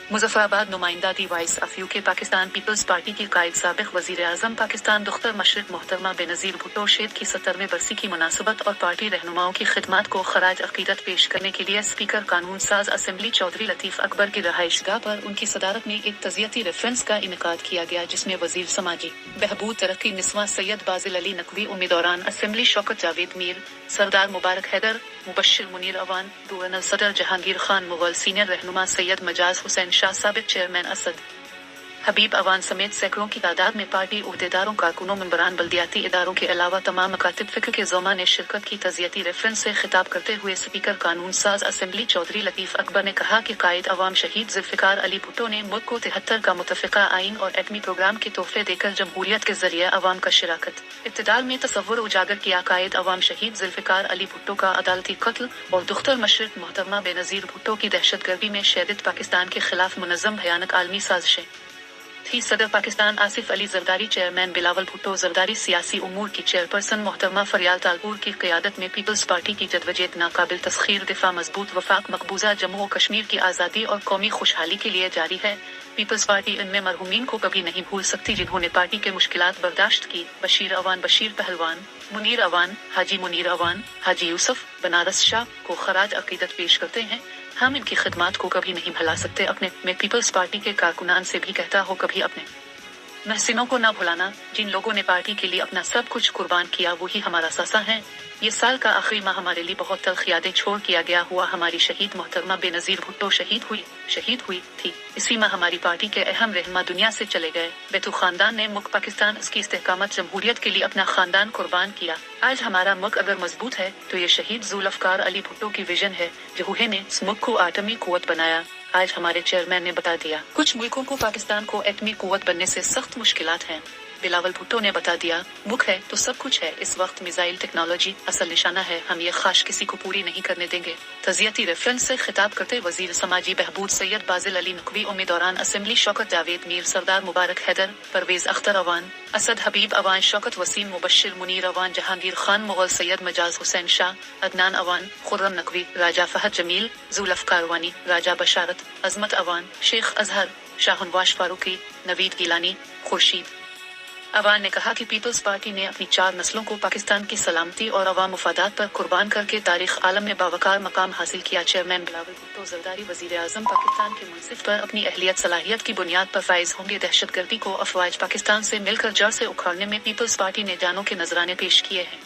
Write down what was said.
मुजफ्फराबाद नुमाइंदा the voice of UK Pakistan Peoples Party की कायद साबिक वजीर आजम पाकिस्तान दुख्तर मशरिक मोहतरमा बेनज़ीर भुट्टो शेद की 70वीं बरसी की मुनासबत और पार्टी रहनुमाओं की खिदमत को खराज अकीदत पेश करने के लिए स्पीकर कानून साज असम्बली चौधरी लतीफ़ अकबर की रहायशगाह पर उनकी सदारत में एक तज़ियती रेफरेंस का इनेकाद किया गया, जिसमें वजीर समाजी बहबूद तरक्की निस्वा सैयद बाजिल अली नकवी उम्मीदवारान असम्बली शौकत जावेद मीर, सरदार मुबारक हैदर, मुबश्शिर मुनीर अवान, गवर्नर सदर जहांगीर खान मुगल, सीनियर रहनुमा सैयद मजाज हुसैन शाह, साबिक चेयरमैन असद हबीब अवान समेत सैकड़ों की तादाद में पार्टी उहदेदारों, कारकुनों, मेंबरान बल्दियाती इदारों के अलावा तमाम मकातिब फ़िक्र के ज़ोमा ने शिरकत की। तज़ियती रेफरेंस से खिताब करते हुए स्पीकर कानून साज असम्बली चौधरी लतीफ़ अकबर ने कहा कि कायद अवाम शहीद ज़ुल्फ़िकार अली भुट्टो ने मुल्क को 73 का मुतफ़िक़ा आइन और एटमी प्रोग्राम के तोहफे देकर जमहूरियत के जरिए अवाम का शिराकत इक़्तिदार में तसव्वुर उजागर किया। कायद अवाम शहीद ज़ुल्फ़िकार अली भुट्टो का अदालती कत्ल और दुख्तर मशरिक मोहतरमा बेनज़ीर भुट्टो की दहशतगर्दी में शहदत पाकिस्तान के खिलाफ मुनज़्ज़म भयानक आलमी साजिशें थी। सदर पाकिस्तान आसिफ अली जरदारी, चेयरमैन बिलावल भुट्टो जरदारी, सियासी उमूर की चेयरपर्सन मोहतरमा फरियाल तालपुर की क़यादत में पीपल्स पार्टी की जदवजहद नाकाबिल तस्खीर, दिफा मजबूत, वफाक मकबूजा जम्मू और कश्मीर की आज़ादी और कौमी खुशहाली के लिए जारी है। पीपल्स पार्टी इनमें मरहूमीन को कभी नहीं भूल सकती जिन्होंने पार्टी के मुश्किलात बर्दाश्त की। बशीर अवान, बशीर पहलवान, मुनीर अवान, हाजी मुनीर अवान, हाजी यूसुफ, बनारस शाह को खराज अकीदत पेश करते हैं। हम इनकी खिदमत को कभी नहीं भुला सकते। अपने में पीपल्स पार्टी के कारकुनान से भी कहता हो, कभी अपने महसिनों को ना भुलाना। जिन लोगों ने पार्टी के लिए अपना सब कुछ कुर्बान किया वही हमारा सासा है। ये साल का आखिरी माह हमारे लिए बहुत तल्ख यादें छोड़ किया गया हुआ। हमारी शहीद मोहतरमा बेनज़ीर भुट्टो शहीद हुई थी। इसी माह हमारी पार्टी के अहम रहनुमा दुनिया से चले गए। बेतु खानदान ने मुल्क पाकिस्तान, उसकी इस्तेहकामत, जमहूरियत के लिए अपना खानदान कुर्बान किया। आज हमारा मुल्क अगर मजबूत है तो ये शहीद ज़ुल्फ़िकार अली भुट्टो की विजन है, जो ने इस मुल्क को आटमी कुव्वत बनाया। आज हमारे चेयरमैन ने बता दिया, कुछ मुल्कों को पाकिस्तान को एटमी कुव्वत बनने से सख्त मुश्किलात हैं। बिलावल भुट्टो ने बता दिया, मुल्क है तो सब कुछ है। इस वक्त मिसाइल टेक्नोलॉजी असल निशाना है। हम ये ख्वाहिश किसी को पूरी नहीं करने देंगे। तज़ियती रेफरेंस से खिताब करते वजीर समाजी बहबूद सैयद बाजिल अली नकवी उम्मीदवारान असम्बली शौकत जावेद मीर, सरदार मुबारक हैदर, परवेज अख्तर अवान, असद हबीब अवान, शौकत वसीम, मुबश्शिर मुनीर अवान, जहांगीर खान मुगल, सैयद मजाज हुसैन शाह, अदनान अवान, खुर्रम नकवी, राजा फहद जमील, ज़ुल्फ़िकार वानी, राजा बशारत, अजमत अवान, शेख अजहर, शाहनवाज फारूकी, नवीद गिलानी, खुर्शीद अवान ने कहा कि पीपल्स पार्टी ने अपनी 4 नस्लों को पाकिस्तान की सलामती और अवाम मुफादात पर कुर्बान करके तारीख आलम में बावकार मकाम हासिल किया। चेयरमैन बिलावल भुट्टो जरदारी वजीर आजम पाकिस्तान के मनसिब पर अपनी अहलियत सलाहियत की बुनियाद पर फाइज होंगे। दहशतगर्दी को अफवाज पाकिस्तान से मिलकर जड़ से उखाड़ने में पीपल्स पार्टी ने जानों के नजराने पेश किए हैं।